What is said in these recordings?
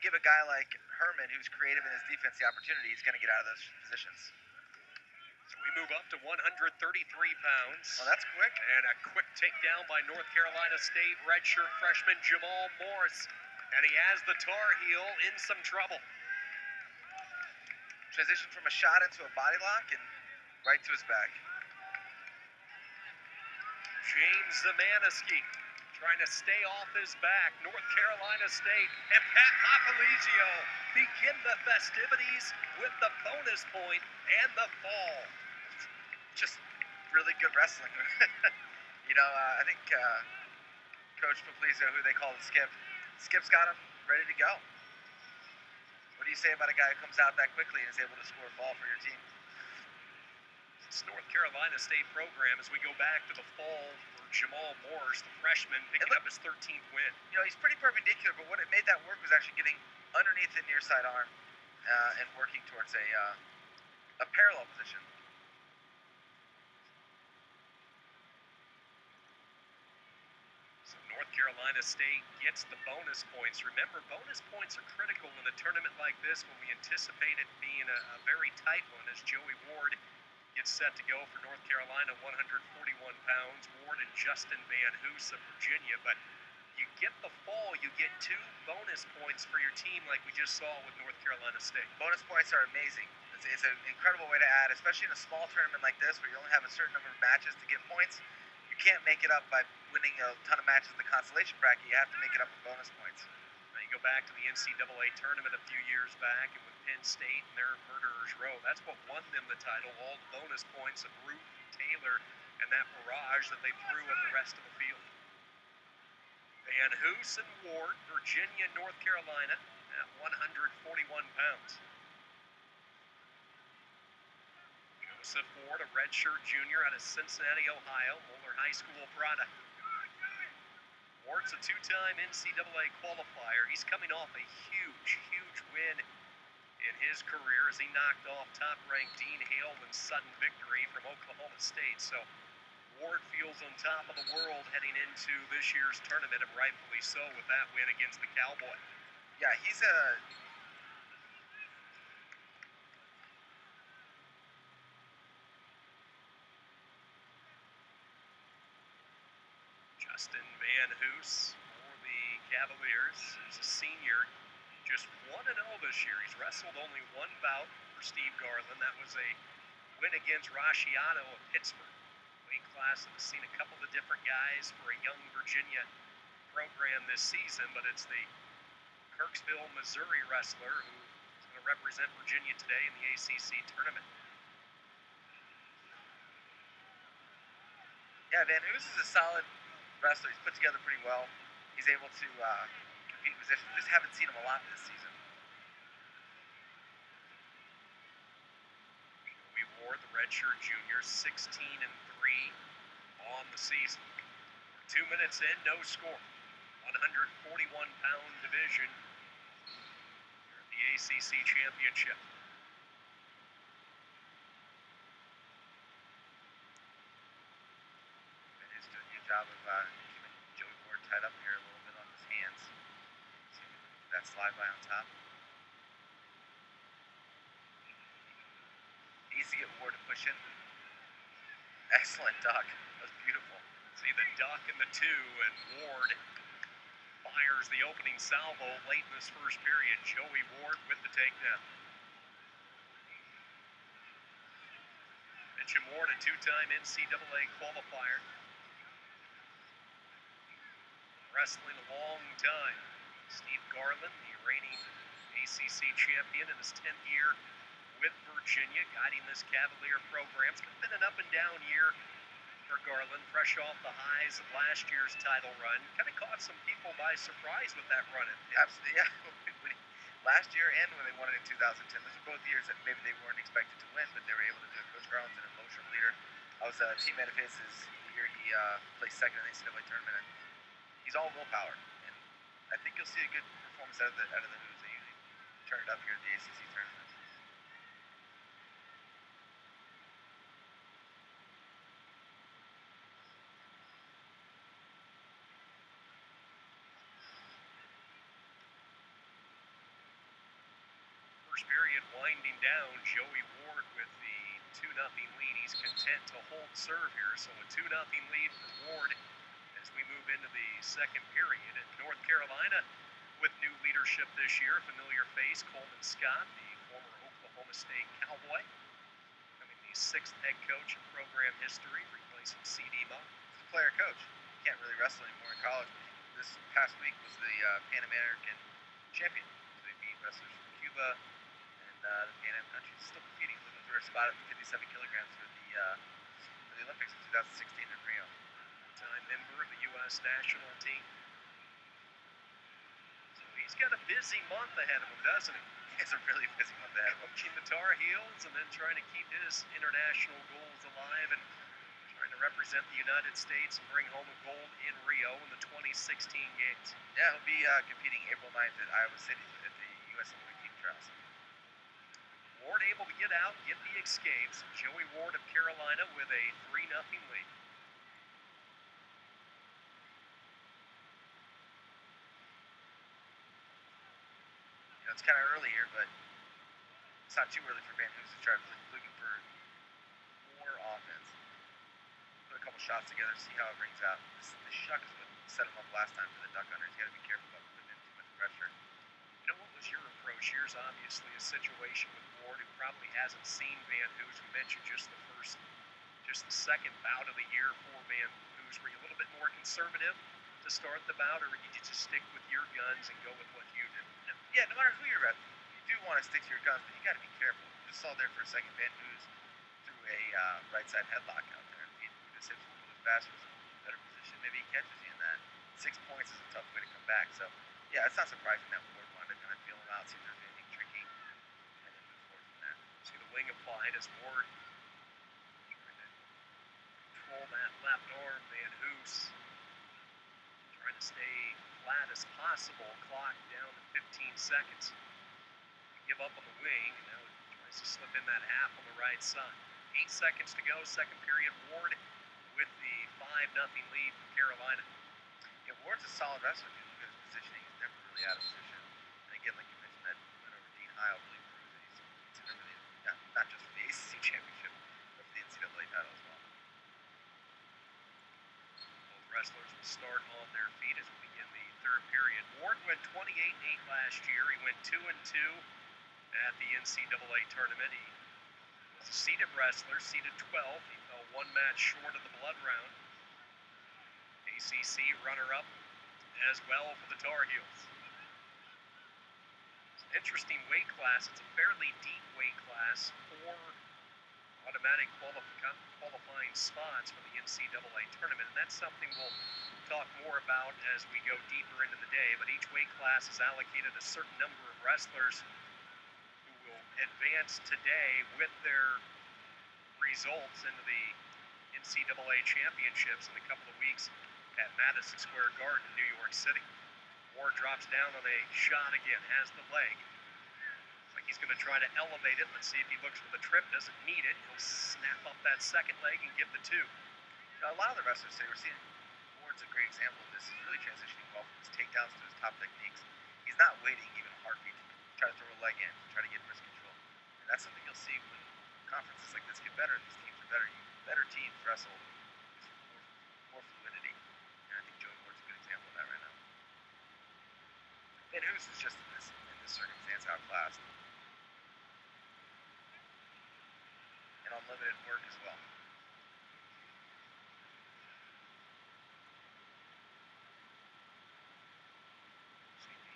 give a guy like Herman, who's creative in his defense, the opportunity, he's going to get out of those positions. So we move up to 133 pounds. Well, that's quick. And a quick takedown by North Carolina State redshirt freshman Jamal Morris. And he has the Tar Heel in some trouble. Transition from a shot into a body lock and right to his back. James Zemanisky trying to stay off his back. North Carolina State and Pat Appolizio begin the festivities with the bonus point and the fall. Just really good wrestling. I think Coach Appolizio, who they call the Skip, Skip's got him ready to go. What do you say about a guy who comes out that quickly and is able to score a fall for your team? It's North Carolina State program as we go back to the fall for Jamal Morris, the freshman, picking up his 13th win. He's pretty perpendicular, but what it made that work was actually getting underneath the near side arm and working towards a parallel position. So North Carolina State gets the bonus points. Remember, bonus points are critical in a tournament like this when we anticipate it being a very tight one, as Joey Ward gets set to go for North Carolina, 141 pounds. Ward and Justin Van Hoos of Virginia. But you get the fall, you get 2 bonus points for your team like we just saw with North Carolina State. Bonus points are amazing. It's an incredible way to add, especially in a small tournament like this where you only have a certain number of matches to get points. You can't make it up by winning a ton of matches in the consolation bracket. You have to make it up with bonus points. Now you go back to the NCAA tournament a few years back and with Penn State and their Murderers Row. That's what won them the title, all the bonus points of Root, Taylor, and that barrage that they threw at the rest of the field. Van Hoos and Ward, Virginia, North Carolina, at 141 pounds. Joseph Ward, a redshirt junior out of Cincinnati, Ohio, Moeller High School product. Ward's a 2-time NCAA qualifier. He's coming off a huge win in his career as he knocked off top-ranked Dean Hale and sudden victory from Oklahoma State. So Ward feels on top of the world heading into this year's tournament, and rightfully so with that win against the Cowboy. Yeah, he's Justin Van Hoos for the Cavaliers is a senior, just 1-0 this year. He's wrestled only 1 bout for Steve Garland. That was a win against Rasciato of Pittsburgh. Weight class that has seen a couple of different guys for a young Virginia program this season, but it's the Kirksville, Missouri wrestler who is going to represent Virginia today in the ACC tournament. Yeah, Van Hoos is a solid wrestler. He's put together pretty well. He's able to compete in positions. We just haven't seen him a lot this season. Joey Ward, the redshirt junior, 16-3 on the season. 2 minutes in, no score. 141-pound division here at the ACC Championship. And he's doing a good job of keeping Joey Ward tied up here a little bit on his hands. So that slide by on top. Needs to get Ward to push in. Excellent duck. That was beautiful. See the duck and the 2, and Ward fires the opening salvo late in this first period. Joey Ward with the takedown. Mitchum Ward, a 2-time NCAA qualifier. Wrestling a long time. Steve Garland, the reigning ACC champion in his 10th year with Virginia, guiding this Cavalier program. It's been an up and down year for Garland, fresh off the highs of last year's title run. Kind of caught some people by surprise with that run. Absolutely, yeah. Last year and when they won it in 2010, those are both years that maybe they weren't expected to win, but they were able to do it. Coach Garland's an emotional leader. I was a teammate of his the year he placed second in the NCAA tournament, and he's all willpower. And I think you'll see a good performance out of the Hoos. They usually turn it up here at the ACC tournament. First period winding down. Joey Ward with the 2-0 lead. He's content to hold serve here. So a 2-0 lead for Ward as we move into the second period. And North Carolina with new leadership this year. Familiar face Coleman Scott, the former Oklahoma State Cowboy, becoming the 6th head coach in program history, replacing C.D. Moe. He's a player coach. He can't really wrestle anymore in college, but this past week was the Pan American champion. So he beat wrestlers from Cuba and the Pan Am countries. Still competing, looking for a spot at 57 kilograms for the Olympics in 2016 in Rio. Time member of the U.S. national team. So he's got a busy month ahead of him, doesn't he? It's a really busy month ahead of him. Coaching the Tar Heels and then trying to keep his international goals alive and trying to represent the United States and bring home a gold in Rio in the 2016 games. Yeah, he'll be competing April 9th at Iowa City at the U.S. Olympic Team Trials. Ward able to get out, get the escapes. Joey Ward of Carolina with a 3-0 lead. It's kind of early here, but it's not too early for Van Hoos to try looking for more offense. Put a couple shots together, see how it rings out. This shuck is what set him up last time for the duck hunter. He's got to be careful about putting in too much pressure. You know, what was your approach? Here's obviously a situation with Ward who probably hasn't seen Van Hoos. We mentioned just the second bout of the year for Van Hoos. Were you a little bit more conservative to start the bout, or did you just stick with your guns and go with what you did? Yeah, no matter who you're at, you do want to stick to your guns, but you got to be careful. You just saw there for a second, Van Hoos threw a right side headlock out there. If he moved his hips a little bit faster, was in a little better position, maybe he catches you in that. 6 points is a tough way to come back. So, yeah, it's not surprising that Ward wanted to kind of feel him out, see if there's anything tricky, and then move forward from there. See the wing applied as Ward trying to control that left arm. Van Hoos trying to stay flat as possible. Clock down to 15 seconds. Give up on the wing, and now he tries to slip in that half on the right side. 8 seconds to go, second period. Ward with the 5-0 lead for Carolina. Yeah, Ward's a solid wrestler. If you look at his positioning, he's never really out of position. And again, like you mentioned, that win over Dean Heil really proves that he's considered for the, not just for the ACC championship, but for the NCAA title as well. Both wrestlers will start on their feet as we begin the third period. Ward went 28-8 last year. He went 2-2 at the NCAA tournament. He was a seeded wrestler, seeded 12. He fell one match short of the blood round. ACC runner-up as well for the Tar Heels. It's an interesting weight class. It's a fairly deep weight class. 4 automatic qualifying spots for the NCAA tournament, and that's something we'll talk more about as we go deeper into the day. But each weight class is allocated a certain number of wrestlers who will advance today with their results into the NCAA championships in a couple of weeks at Madison Square Garden in New York City. Ward drops down on a shot again, has the leg. Looks like he's going to try to elevate it. Let's see if he looks for the trip, doesn't need it. He'll snap up that second leg and give the 2. Now, a lot of the wrestlers say, we're seeing Ward's a great example of this. He's really transitioning well from his takedowns to his top techniques. He's not waiting even a heartbeat to try to throw a leg in, to try to get wrist control. And that's something you'll see when conferences like this get better, and these teams are better. Better teams wrestle with more fluidity. And I think Joey Ward's a good example of that right now. Van Hoos is just in this circumstance outclassed. And on limited work as well.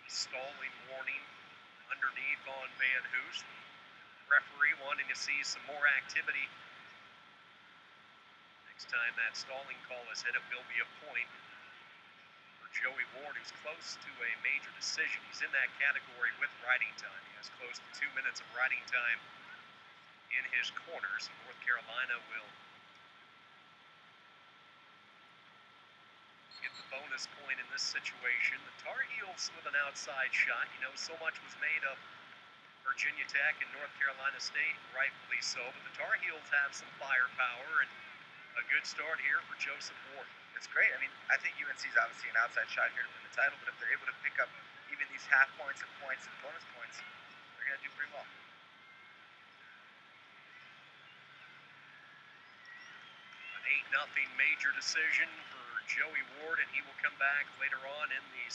Stalling warning underneath on Van Hoos. Referee wanting to see some more activity. Next time that stalling call is hit, it will be a point for Joey Ward, who's close to a major decision. He's in that category with riding time. He has close to 2 minutes of riding time in his corners. North Carolina will get the bonus point in this situation. The Tar Heels with an outside shot. You know, so much was made of Virginia Tech and North Carolina State, rightfully so, but the Tar Heels have some firepower, and a good start here for Joseph Ward. It's great. I mean, I think UNC is obviously an outside shot here to win the title, but if they're able to pick up even these half points and points and bonus points, they're going to do pretty well. An 8-0 major decision for Joey Ward, and he will come back later on in the